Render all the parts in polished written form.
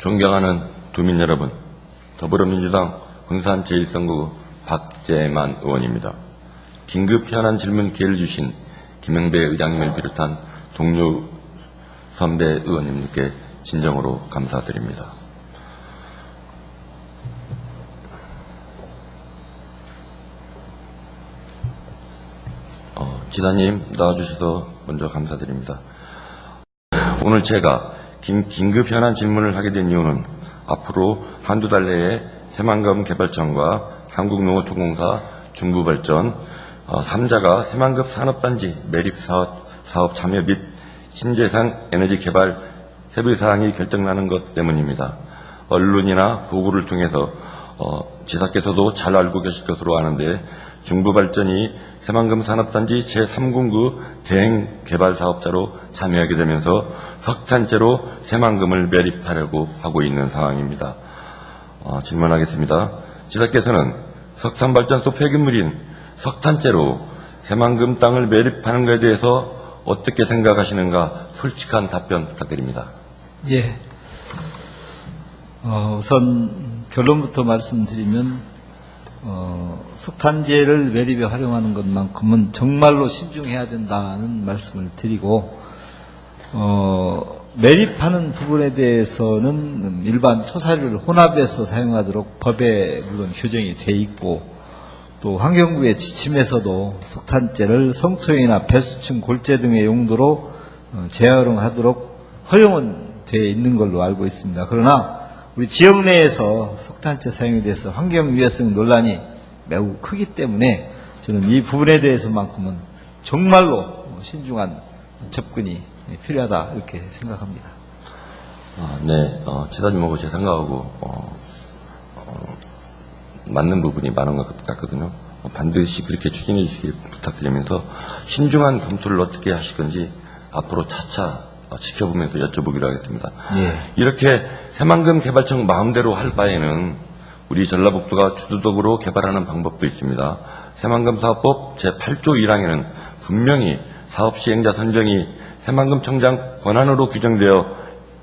존경하는 도민 여러분, 더불어민주당 군산 제1선거구 박재만 의원입니다. 긴급 현안 질문 기회를 주신 김영배 의장님을 비롯한 동료 선배 의원님께 진정으로 감사드립니다. 지사님 나와주셔서 먼저 감사드립니다. 오늘 제가 긴급 현안 질문을 하게 된 이유는 앞으로 한두 달 내에 새만금 개발청과 한국농어촌공사, 중부발전 3자가 새만금 산업단지 매립사업 참여 및 신재생 에너지 개발 협의사항이 결정나는 것 때문입니다. 언론이나 보고를 통해서 지사께서도 잘 알고 계실 것으로 아는데 중부발전이 새만금 산업단지 제3군구 대행개발사업자로 참여하게 되면서 석탄재로 새만금을 매립하려고 하고 있는 상황입니다. 질문하겠습니다. 지사께서는 석탄발전소 폐기물인 석탄재로 새만금 땅을 매립하는 것에 대해서 어떻게 생각하시는가 솔직한 답변 부탁드립니다. 예. 우선 결론부터 말씀드리면 석탄재를 매립에 활용하는 것만큼은 정말로 신중해야 된다는 말씀을 드리고 매립하는 부분에 대해서는 일반 토사를 혼합해서 사용하도록 법에 물론 규정이 돼 있고 또 환경부의 지침에서도 석탄재를 성토형이나 배수층 골재 등의 용도로 재활용하도록 허용은 되어 있는 걸로 알고 있습니다. 그러나 우리 지역 내에서 석탄재 사용에 대해서 환경 위해성 논란이 매우 크기 때문에 저는 이 부분에 대해서만큼은 정말로 신중한 접근이 필요하다 이렇게 생각합니다. 네, 지사님하고 제 생각하고 맞는 부분이 많은 것 같거든요. 반드시 그렇게 추진해 주시길 부탁드리면서 신중한 검토를 어떻게 하실 건지 앞으로 차차 지켜보면서 여쭤보기로 하겠습니다. 예. 이렇게 새만금 개발청 마음대로 할 바에는 우리 전라북도가 주도적으로 개발하는 방법도 있습니다. 새만금 사업법 제8조 1항에는 분명히 사업 시행자 선정이 새만금 청장 권한으로 규정되어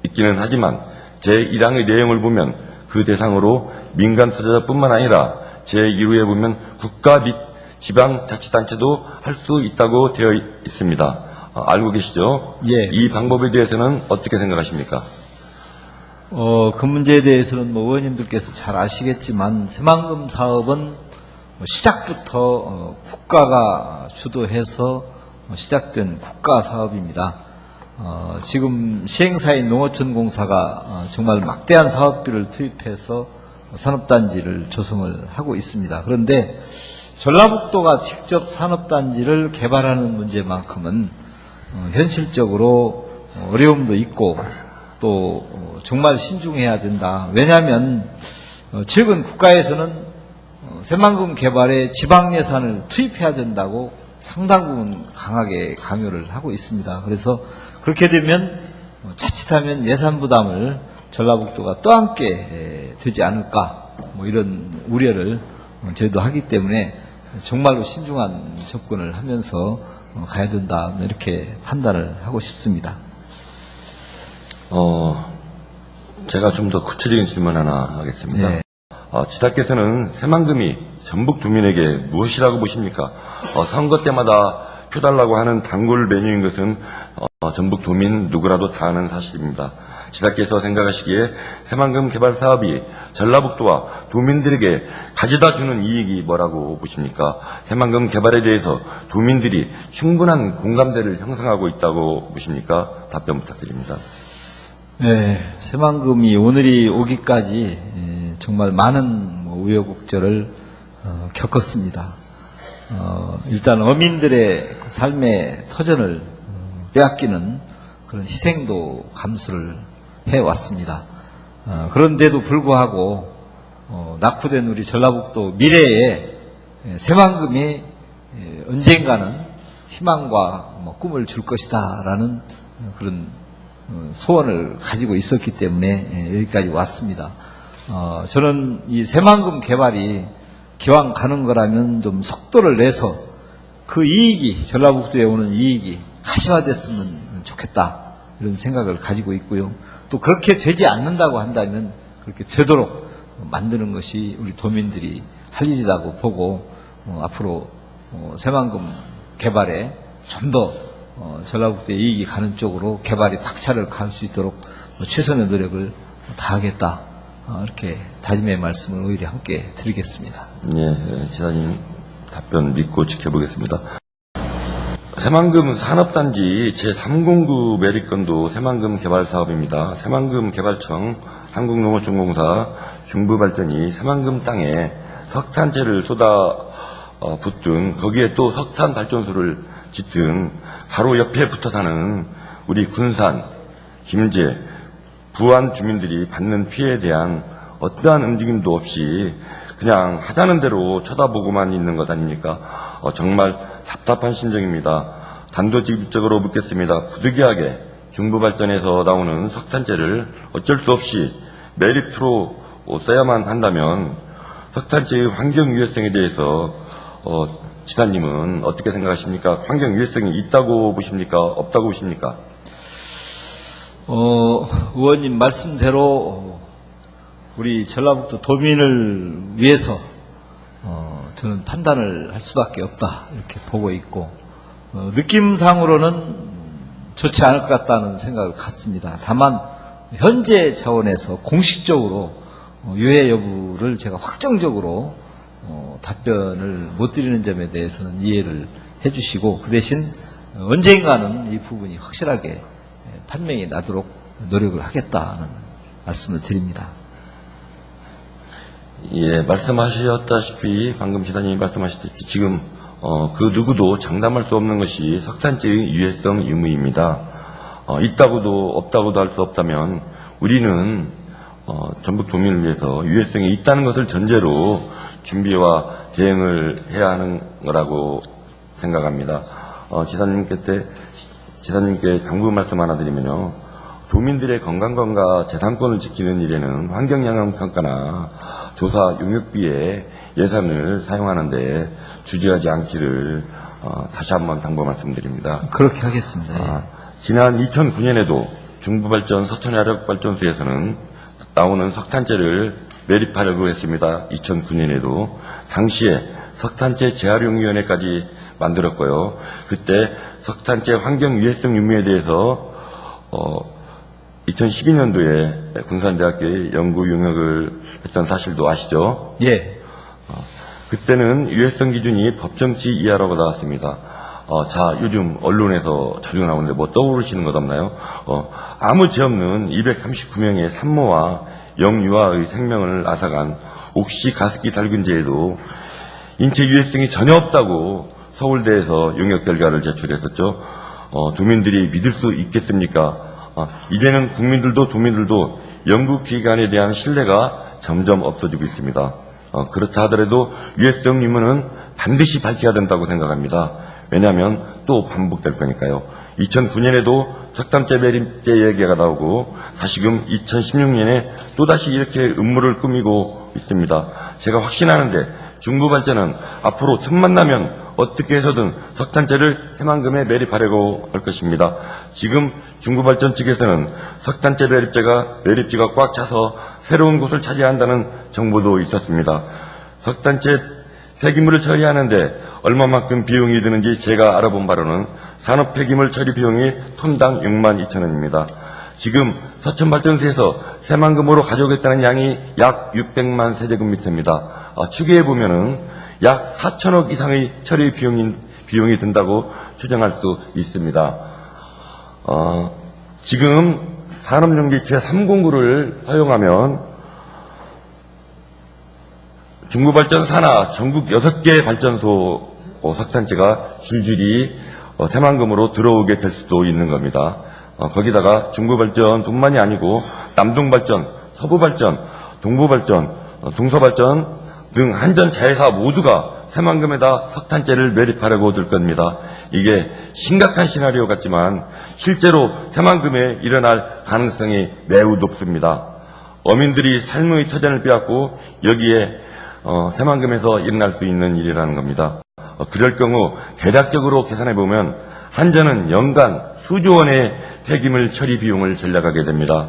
있기는 하지만 제1항의 내용을 보면 그 대상으로 민간 투자자뿐만 아니라 제1호에 보면 국가 및 지방자치단체도 할 수 있다고 되어 있습니다. 알고 계시죠? 예. 이 방법에 대해서는 어떻게 생각하십니까? 그 문제에 대해서는 의원님들께서 잘 아시겠지만 새만금 사업은 시작부터 국가가 주도해서 시작된 국가 사업입니다. 지금 시행사인 농어촌공사가 정말 막대한 사업비를 투입해서 산업단지를 조성을 하고 있습니다. 그런데 전라북도가 직접 산업단지를 개발하는 문제만큼은 현실적으로 어려움도 있고 또 정말 신중해야 된다. 왜냐하면 최근 국가에서는 새만금 개발에 지방 예산을 투입해야 된다고 상당 부분 강하게 강요를 하고 있습니다. 그래서 그렇게 되면 자칫하면 예산 부담을 전라북도가 떠안게 되지 않을까 이런 우려를 저희도 하기 때문에 정말로 신중한 접근을 하면서 가야 된다 이렇게 판단을 하고 싶습니다. 제가 좀 더 구체적인 질문 하나 하겠습니다. 네. 지사께서는 새만금이 전북 도민에게 무엇이라고 보십니까? 선거 때마다 표 달라고 하는 단골 메뉴인 것은 전북 도민 누구라도 다 아는 사실입니다. 지사께서 생각하시기에 새만금 개발 사업이 전라북도와 도민들에게 가져다 주는 이익이 뭐라고 보십니까? 새만금 개발에 대해서 도민들이 충분한 공감대를 형성하고 있다고 보십니까? 답변 부탁드립니다. 네, 새만금이 오늘이 오기까지 정말 많은 우여곡절을 겪었습니다. 일단 어민들의 삶의 터전을 빼앗기는 그런 희생도 감수를 해왔습니다. 그런데도 불구하고 낙후된 우리 전라북도 미래에 새만금이 언젠가는 희망과 꿈을 줄 것이다라는 그런 소원을 가지고 있었기 때문에 여기까지 왔습니다. 저는 이 새만금 개발이 기왕 가는 거라면 좀 속도를 내서 그 이익이 전라북도에 오는 이익이 가시화됐으면 좋겠다 이런 생각을 가지고 있고요. 또 그렇게 되지 않는다고 한다면 그렇게 되도록 만드는 것이 우리 도민들이 할 일이라고 보고 앞으로 새만금 개발에 좀 더 전라북도의 이익이 가는 쪽으로 개발이 박차를 갈 수 있도록 최선의 노력을 다하겠다. 이렇게 다짐의 말씀을 의리 함께 드리겠습니다. 예, 지사님 답변 믿고 지켜보겠습니다. 새만금 산업단지 제3공구 매립건도 새만금 개발사업입니다. 새만금 개발청, 한국농어촌공사, 중부발전이 새만금 땅에 석탄재를 쏟아붓든 거기에 또 석탄 발전소를 짓든 바로 옆에 붙어 사는 우리 군산, 김제, 부안 주민들이 받는 피해에 대한 어떠한 움직임도 없이 그냥 하자는 대로 쳐다보고만 있는 것 아닙니까? 정말 답답한 심정입니다. 단도직입적으로 묻겠습니다. 부득이하게 중부발전에서 나오는 석탄재를 어쩔 수 없이 메리트로 써야만 한다면 석탄재의 환경 유해성에 대해서 지사님은 어떻게 생각하십니까? 환경 유해성이 있다고 보십니까? 없다고 보십니까? 의원님 말씀대로 우리 전라북도 도민을 위해서 저는 판단을 할 수밖에 없다 이렇게 보고 있고 느낌상으로는 좋지 않을 것 같다는 생각을 갖습니다. 다만 현재 차원에서 공식적으로 유해 여부를 제가 확정적으로 답변을 못 드리는 점에 대해서는 이해를 해주시고 그 대신 언젠가는 이 부분이 확실하게 판명이 나도록 노력을 하겠다는 말씀을 드립니다. 예, 말씀하셨다시피 방금 지사님이 말씀하셨다시피 지금 그 누구도 장담할 수 없는 것이 석탄재의 유해성 의무입니다. 있다고도 없다고도 할 수 없다면 우리는 전북 도민을 위해서 유해성이 있다는 것을 전제로 준비와 대응을 해야 하는 거라고 생각합니다. 지사님께 당부 말씀 하나 드리면요. 도민들의 건강과 재산권을 지키는 일에는 환경영향평가나 조사 용역비에 예산을 사용하는데 주저하지 않기를 다시 한번 당부 말씀드립니다. 그렇게 하겠습니다. 지난 2009년에도 중부발전 서천화력발전소에서는 나오는 석탄재를 매립하려고 했습니다. 2009년에도 당시에 석탄재 재활용위원회까지 만들었고요. 그때 석탄재 환경 유해성 유무에 대해서 2012년도에 군산대학교에 연구 용역을 했던 사실도 아시죠? 예. 그때는 유해성 기준이 법정치 이하라고 나왔습니다. 자, 요즘 언론에서 자료가 나오는데 뭐 떠오르시는 것 없나요? 아무 죄 없는 239명의 산모와 영유아의 생명을 앗아간 옥시 가습기 살균제에도 인체 유해성이 전혀 없다고 서울대에서 용역 결과를 제출했었죠. 도민들이 믿을 수 있겠습니까? 이제는 국민들도 도민들도 연구기관에 대한 신뢰가 점점 없어지고 있습니다. 그렇다 하더라도 유해성 유무는 반드시 밝혀야 된다고 생각합니다. 왜냐하면 또 반복될 거니까요. 2009년에도 석탄재 매립제 얘기가 나오고 다시금 2016년에 또다시 이렇게 음모를 꾸미고 있습니다. 제가 확신하는데 중부발전은 앞으로 틈만 나면 어떻게 해서든 석탄재를 새만금에 매립하려고 할 것입니다. 지금 중부발전 측에서는 석탄재 매립지가 꽉 차서 새로운 곳을 차지해야 한다는 정보도 있었습니다. 석탄재 폐기물을 처리하는데 얼마만큼 비용이 드는지 제가 알아본 바로는 산업 폐기물 처리 비용이 톤당 62,000원입니다. 지금 서천발전소에서 새만금으로 가져오겠다는 양이 약 600만 세제곱미터입니다. 추계해보면은 약 4천억 이상의 처리 비용이 든다고 추정할 수 있습니다. 지금 산업용지 제3공구를 허용하면 중부발전 산하 전국 6개 발전소 석탄재가 줄줄이 새만금으로 들어오게 될 수도 있는 겁니다. 거기다가 중부발전뿐만이 아니고 남동발전, 서부발전, 동부발전, 동서발전 등 한전 자회사 모두가 새만금에다 석탄재를 매립하려고 들 겁니다. 이게 심각한 시나리오 같지만 실제로 새만금에 일어날 가능성이 매우 높습니다. 어민들이 삶의 터전을 빼앗고 여기에 새만금에서 일어날 수 있는 일이라는 겁니다. 그럴 경우 대략적으로 계산해보면 한전은 연간 수조 원의 폐기물 처리 비용을 절약하게 됩니다.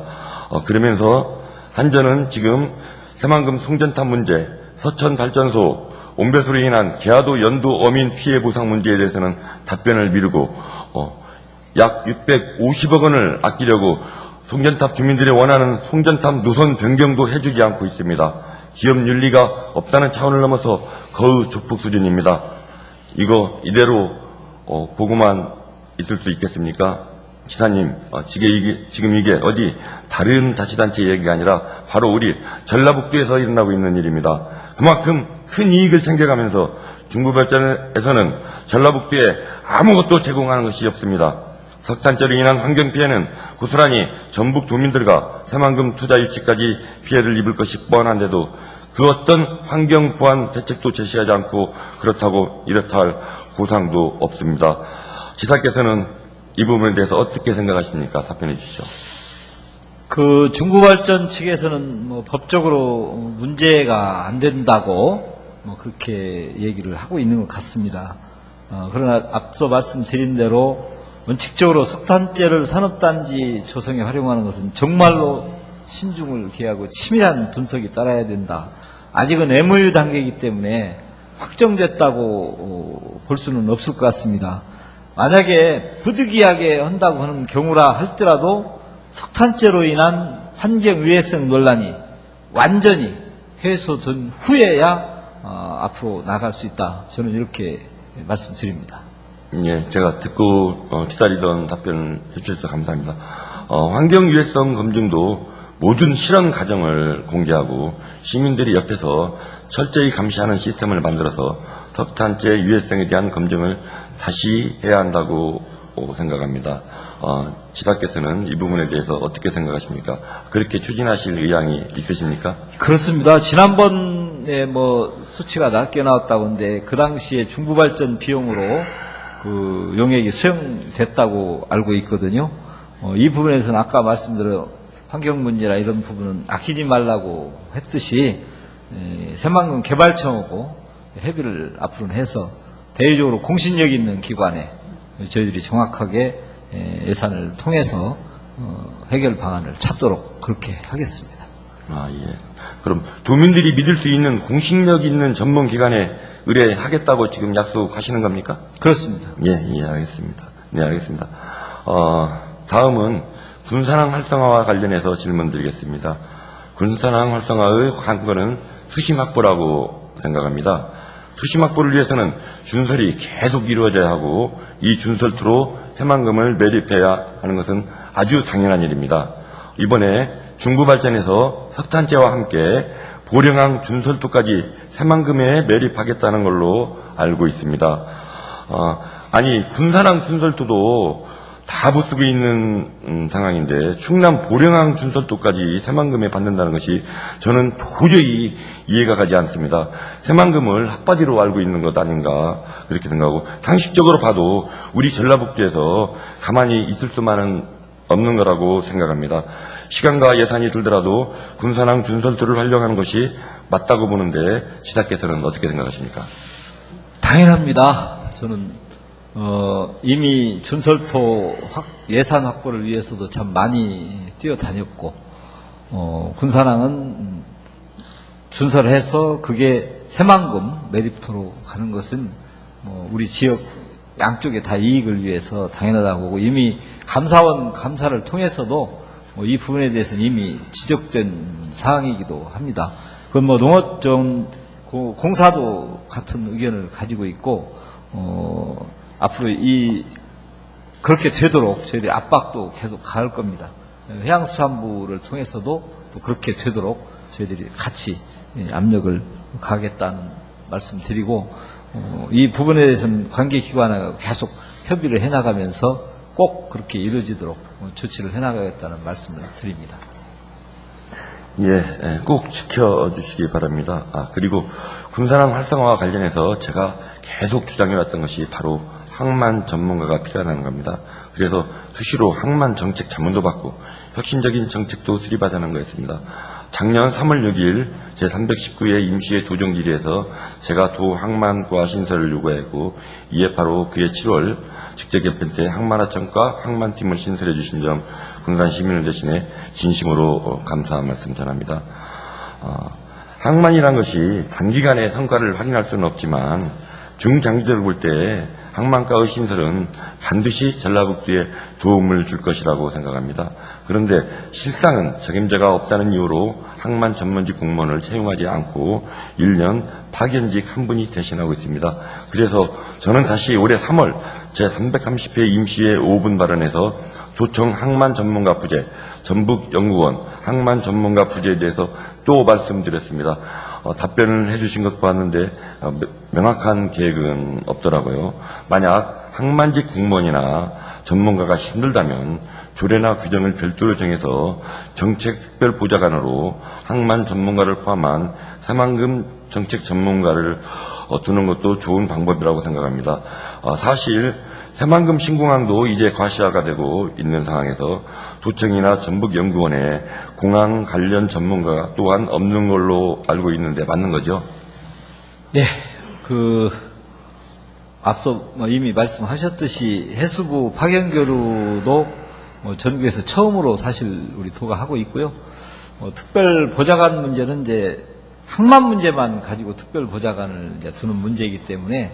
그러면서 한전은 지금 새만금 송전탑 문제, 서천 발전소, 온배수로 인한 계하도 연도 어민 피해 보상 문제에 대해서는 답변을 미루고 약 650억 원을 아끼려고 송전탑 주민들이 원하는 송전탑 노선 변경도 해주지 않고 있습니다. 기업 윤리가 없다는 차원을 넘어서 거의 조폭 수준입니다. 이거 이대로 보고만 있을 수 있겠습니까? 지사님, 지금 이게 어디 다른 자치단체 얘기가 아니라 바로 우리 전라북도에서 일어나고 있는 일입니다. 그만큼 큰 이익을 챙겨가면서 중부발전에서는 전라북도에 아무것도 제공하는 것이 없습니다. 석탄재로 인한 환경피해는 고스란히 전북 도민들과 새만금 투자 유치까지 피해를 입을 것이 뻔한데도 그 어떤 환경 보완 대책도 제시하지 않고 그렇다고 이렇다 할 보상도 없습니다. 지사께서는 이 부분에 대해서 어떻게 생각하십니까? 답변해 주시죠. 그 중부발전 측에서는 법적으로 문제가 안 된다고 그렇게 얘기를 하고 있는 것 같습니다. 그러나 앞서 말씀드린 대로 원칙적으로 석탄재를 산업단지 조성에 활용하는 것은 정말로 신중을 기하고 치밀한 분석이 따라야 된다. 아직은 MOU 단계이기 때문에 확정됐다고 볼 수는 없을 것 같습니다. 만약에 부득이하게 한다고 하는 경우라 할지라도 석탄재로 인한 환경위해성 논란이 완전히 해소된 후에야 앞으로 나갈 수 있다. 저는 이렇게 말씀드립니다. 예, 제가 듣고 기다리던 답변을 해주셔서 감사합니다. 환경유해성 검증도 모든 실험 과정을 공개하고 시민들이 옆에서 철저히 감시하는 시스템을 만들어서 석탄재 유해성에 대한 검증을 다시 해야 한다고 생각합니다. 지사께서는 이 부분에 대해서 어떻게 생각하십니까? 그렇게 추진하실 의향이 있으십니까? 그렇습니다. 지난번에 수치가 낮게 나왔다고 하는데 그 당시에 중부발전 비용으로 그 용액이 수용됐다고 알고 있거든요. 이 부분에서는 아까 말씀드린 환경 문제나 이런 부분은 아끼지 말라고 했듯이 새만금 개발청하고 협의를 앞으로는 해서 대외적으로 공신력 있는 기관에 저희들이 정확하게 예산을 통해서 해결 방안을 찾도록 그렇게 하겠습니다. 예. 그럼 도민들이 믿을 수 있는 공신력 있는 전문 기관에 의뢰하겠다고 지금 약속하시는 겁니까? 그렇습니다. 예, 알겠습니다. 네, 알겠습니다. 다음은 군산항 활성화와 관련해서 질문 드리겠습니다. 군산항 활성화의 관건은 수심 확보라고 생각합니다. 수심 확보를 위해서는 준설이 계속 이루어져야 하고 이 준설투로 새만금을 매립해야 하는 것은 아주 당연한 일입니다. 이번에 중부발전에서 석탄재와 함께 보령항 준설투까지 새만금에 매립하겠다는 걸로 알고 있습니다. 아니 군산항 준설투도 다 부수고 있는 상황인데 충남 보령항 준설투까지 새만금에 받는다는 것이 저는 도저히 이해가 가지 않습니다. 새만금을 핫바디로 알고 있는 것 아닌가 그렇게 생각하고 상식적으로 봐도 우리 전라북도에서 가만히 있을 수만은 없는 거라고 생각합니다. 시간과 예산이 들더라도 군산항 준설투를 활용하는 것이 맞다고 보는데 지사께서는 어떻게 생각하십니까? 당연합니다. 저는 이미 준설토 예산 확보를 위해서도 참 많이 뛰어다녔고 군산항은 준설해서 그게 새만금 매립토로 가는 것은 우리 지역 양쪽에 다 이익을 위해서 당연하다고 보고 이미 감사원 감사를 통해서도 이 부분에 대해서는 이미 지적된 사항이기도 합니다. 그건 농업정 공사도 같은 의견을 가지고 있고 앞으로 그렇게 되도록 저희들이 압박도 계속 가할 겁니다. 해양수산부를 통해서도 또 그렇게 되도록 저희들이 같이 압력을 가하겠다는 말씀 드리고 이 부분에 대해서는 관계기관하고 계속 협의를 해나가면서 꼭 그렇게 이루어지도록 조치를 해나가겠다는 말씀을 드립니다. 예, 꼭 지켜주시기 바랍니다. 그리고 군산항 활성화와 관련해서 제가 계속 주장해왔던 것이 바로 항만 전문가가 필요하다는 겁니다. 그래서 수시로 항만 정책 자문도 받고 혁신적인 정책도 수립하자는 거였습니다. 작년 3월 6일 제319회 임시회 조정질의에서 제가 도 항만 고화 신설을 요구했고 이에 바로 그해 7월 직제 개편 때 항만하청과 항만팀을 신설해 주신 점 군산 시민을 대신해 진심으로 감사한 말씀 전합니다. 항만이란 것이 단기간에 성과를 확인할 수는 없지만 중장기적으로 볼 때 항만과의 신설은 반드시 전라북도에 도움을 줄 것이라고 생각합니다. 그런데 실상은 적임자가 없다는 이유로 항만 전문직 공무원을 채용하지 않고 1년 파견직 한 분이 대신하고 있습니다. 그래서 저는 다시 올해 3월 제330회 임시회 5분 발언에서 도청 항만 전문가 부재, 전북연구원 항만 전문가 부재에 대해서 또 말씀드렸습니다. 답변을 해주신 것 봤는데 명확한 계획은 없더라고요. 만약 항만직 공무원이나 전문가가 힘들다면 조례나 규정을 별도로 정해서 정책특별보좌관으로 항만 전문가를 포함한 새만금 정책 전문가를 두는 것도 좋은 방법이라고 생각합니다. 사실 새만금 신공항도 이제 과시화가 되고 있는 상황에서 도청이나 전북연구원에 공항 관련 전문가가 또한 없는 걸로 알고 있는데 맞는 거죠? 예, 앞서 이미 말씀하셨듯이 해수부 파견교류도 전국에서 처음으로 사실 우리 도가 하고 있고요. 특별 보좌관 문제는 이제 항만 문제만 가지고 특별 보좌관을 이제 두는 문제이기 때문에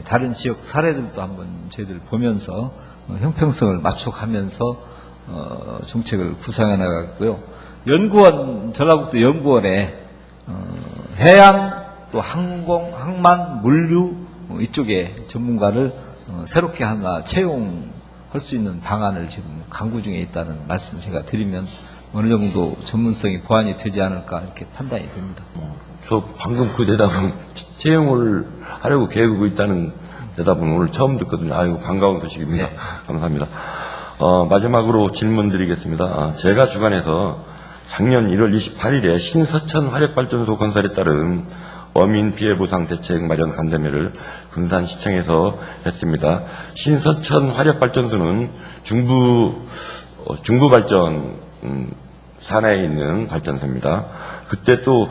다른 지역 사례들도 한번 저희들 보면서 형평성을 맞춰가면서 정책을 구상해 나가고요. 연구원, 전라북도 연구원에 해양 또 항공, 항만, 물류 이쪽에 전문가를 새롭게 하나 채용할 수 있는 방안을 지금 강구 중에 있다는 말씀을 제가 드리면 어느 정도 전문성이 보완이 되지 않을까 이렇게 판단이 됩니다. 저 방금 그 대답은 채용을 하려고 계획하고 있다는 대답은 오늘 처음 듣거든요. 아이고 반가운 소식입니다. 네. 감사합니다. 마지막으로 질문 드리겠습니다. 제가 주관해서 작년 1월 28일에 신서천 화력발전소 건설에 따른 어민 피해 보상 대책 마련 간담회를 군산시청에서 했습니다. 신서천 화력발전소는 중부발전 산하에 있는 발전소입니다. 그때 도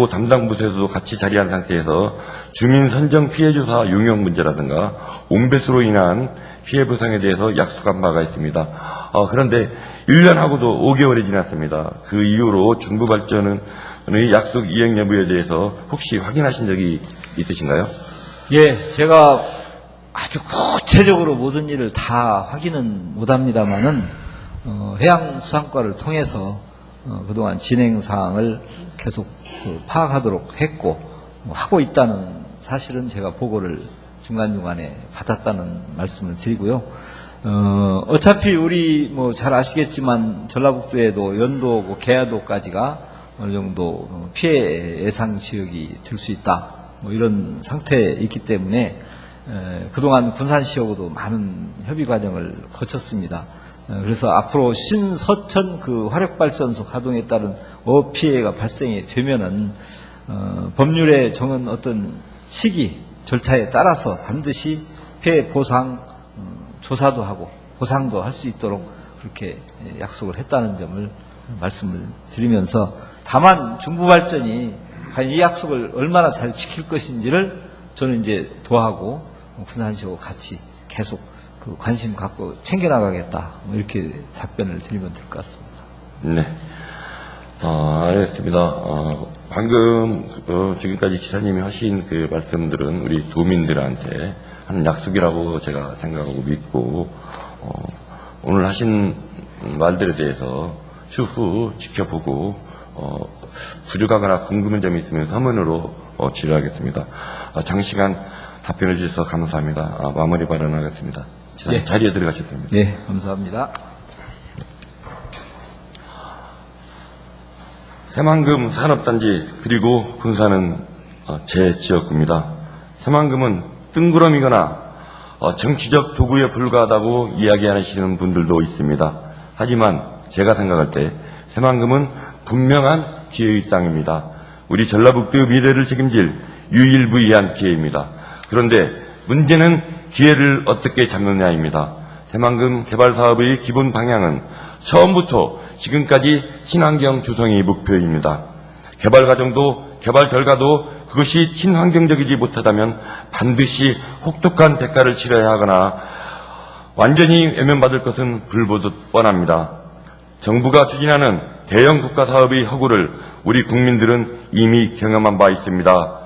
담당 부서에서도 같이 자리한 상태에서 주민 선정 피해 조사 용역 문제라든가 옹배수로 인한 피해 보상에 대해서 약속한 바가 있습니다. 그런데 1년하고도 5개월이 지났습니다. 그 이후로 중부발전의 약속 이행 여부에 대해서 혹시 확인하신 적이 있으신가요? 예, 제가 아주 구체적으로 모든 일을 다 확인은 못합니다만은 해양수산과를 통해서 그동안 진행 사항을 계속 파악하도록 했고 하고 있다는 사실은 제가 보고를 중간중간에 받았다는 말씀을 드리고요. 어차피 우리 잘 아시겠지만 전라북도에도 연도, 계야도까지가 어느 정도 피해 예상 지역이 될 수 있다. 이런 상태에 있기 때문에 그동안 군산시하고도 많은 협의 과정을 거쳤습니다. 그래서 앞으로 신서천 그 화력발전소 가동에 따른 어피해가 발생이 되면은 법률에 정한 어떤 시기 절차에 따라서 반드시 피해 보상 조사도 하고 보상도 할 수 있도록 그렇게 약속을 했다는 점을 말씀을 드리면서 다만 중부발전이 과연 이 약속을 얼마나 잘 지킬 것인지를 저는 이제 도하고 군산시하고 같이 계속 그 관심 갖고 챙겨나가겠다. 이렇게 답변을 드리면 될 것 같습니다. 네. 알겠습니다. 방금 지금까지 지사님이 하신 그 말씀들은 우리 도민들한테 하는 약속이라고 제가 생각하고 믿고 오늘 하신 말들에 대해서 추후 지켜보고 부족하거나 궁금한 점이 있으면 서면으로 질의하겠습니다. 장시간 답변해 주셔서 감사합니다. 마무리 발언하겠습니다. 네. 자리에 들어가셔도 됩니다. 네, 감사합니다. 새만금 산업단지 그리고 군산은 제 지역구입니다. 새만금은 뜬구름이거나 정치적 도구에 불과하다고 이야기하시는 분들도 있습니다. 하지만 제가 생각할 때 새만금은 분명한 기회의 땅입니다. 우리 전라북도의 미래를 책임질 유일무이한 기회입니다. 그런데 문제는 기회를 어떻게 잡느냐입니다. 새만금 개발 사업의 기본 방향은 처음부터 지금까지 친환경 조성이 목표입니다. 개발 과정도 개발 결과도 그것이 친환경적이지 못하다면 반드시 혹독한 대가를 치러야 하거나 완전히 외면받을 것은 불보듯 뻔합니다. 정부가 추진하는 대형 국가 사업의 허구를 우리 국민들은 이미 경험한 바 있습니다.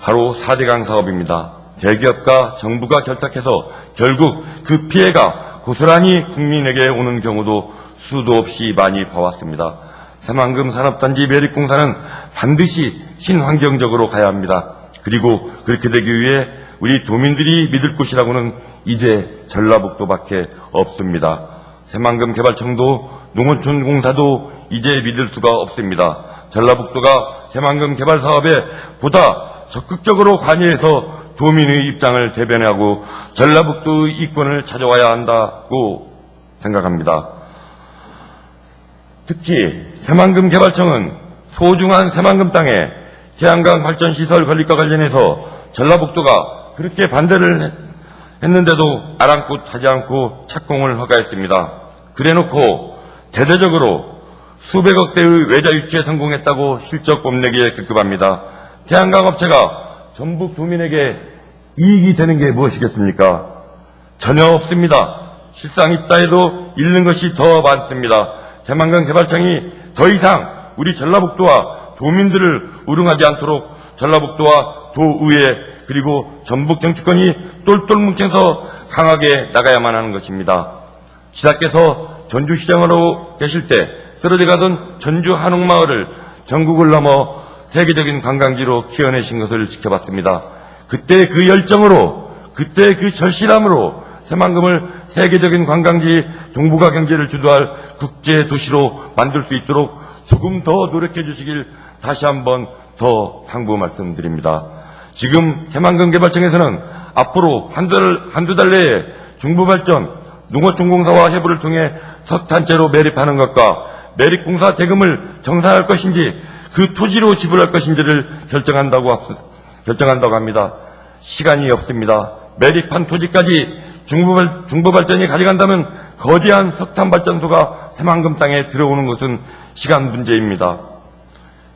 바로 4대강 사업입니다. 대기업과 정부가 결탁해서 결국 그 피해가 고스란히 국민에게 오는 경우도 수도 없이 많이 봐왔습니다. 새만금 산업단지 매립공사는 반드시 친환경적으로 가야 합니다. 그리고 그렇게 되기 위해 우리 도민들이 믿을 곳이라고는 이제 전라북도밖에 없습니다. 새만금 개발청도 농어촌공사도 이제 믿을 수가 없습니다. 전라북도가 새만금 개발 사업에 보다 적극적으로 관여해서 도민의 입장을 대변하고 전라북도의 이권을 찾아와야 한다고 생각합니다. 특히 새만금 개발청은 소중한 새만금 땅에 태양광 발전 시설 건립과 관련해서 전라북도가 그렇게 반대를 했는데도 아랑곳하지 않고 착공을 허가했습니다. 그래놓고 대대적으로 수백억 대의 외자 유치에 성공했다고 실적 뽐내기에 급급합니다. 태양광 업체가 전북 도민에게 이익이 되는 게 무엇이겠습니까? 전혀 없습니다. 실상 있다 해도 잃는 것이 더 많습니다. 새만금 개발청이 더 이상 우리 전라북도와 도민들을 우롱하지 않도록 전라북도와 도의회 그리고 전북 정치권이 똘똘 뭉쳐서 강하게 나가야만 하는 것입니다. 지사께서 전주시장으로 계실 때 쓰러져가던 전주 한옥마을을 전국을 넘어 세계적인 관광지로 키워내신 것을 지켜봤습니다. 그때 그 열정으로, 그때 그 절실함으로 새만금을 세계적인 관광지 동북아 경제를 주도할 국제 도시로 만들 수 있도록 조금 더 노력해 주시길 다시 한번 더 당부 말씀드립니다. 지금 새만금 개발청에서는 앞으로 한두 달 내에 중부발전, 농어촌공사와 협의를 통해 석탄재로 매립하는 것과 매립공사 대금을 정산할 것인지 그 토지로 지불할 것인지를 결정한다고 합니다. 시간이 없습니다. 매립한 토지까지 중부발전이 가져간다면 거대한 석탄발전소가 새만금 땅에 들어오는 것은 시간 문제입니다.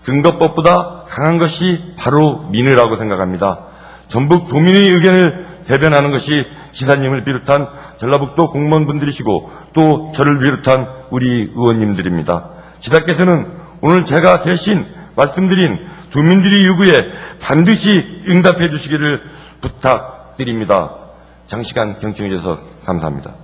근거법보다 강한 것이 바로 민의라고 생각합니다. 전북 도민의 의견을 대변하는 것이 지사님을 비롯한 전라북도 공무원분들이시고 또 저를 비롯한 우리 의원님들입니다. 지사께서는 오늘 제가 대신 말씀드린 도민들의 요구에 반드시 응답해 주시기를 부탁드립니다. 장시간 경청해 주셔서 감사합니다.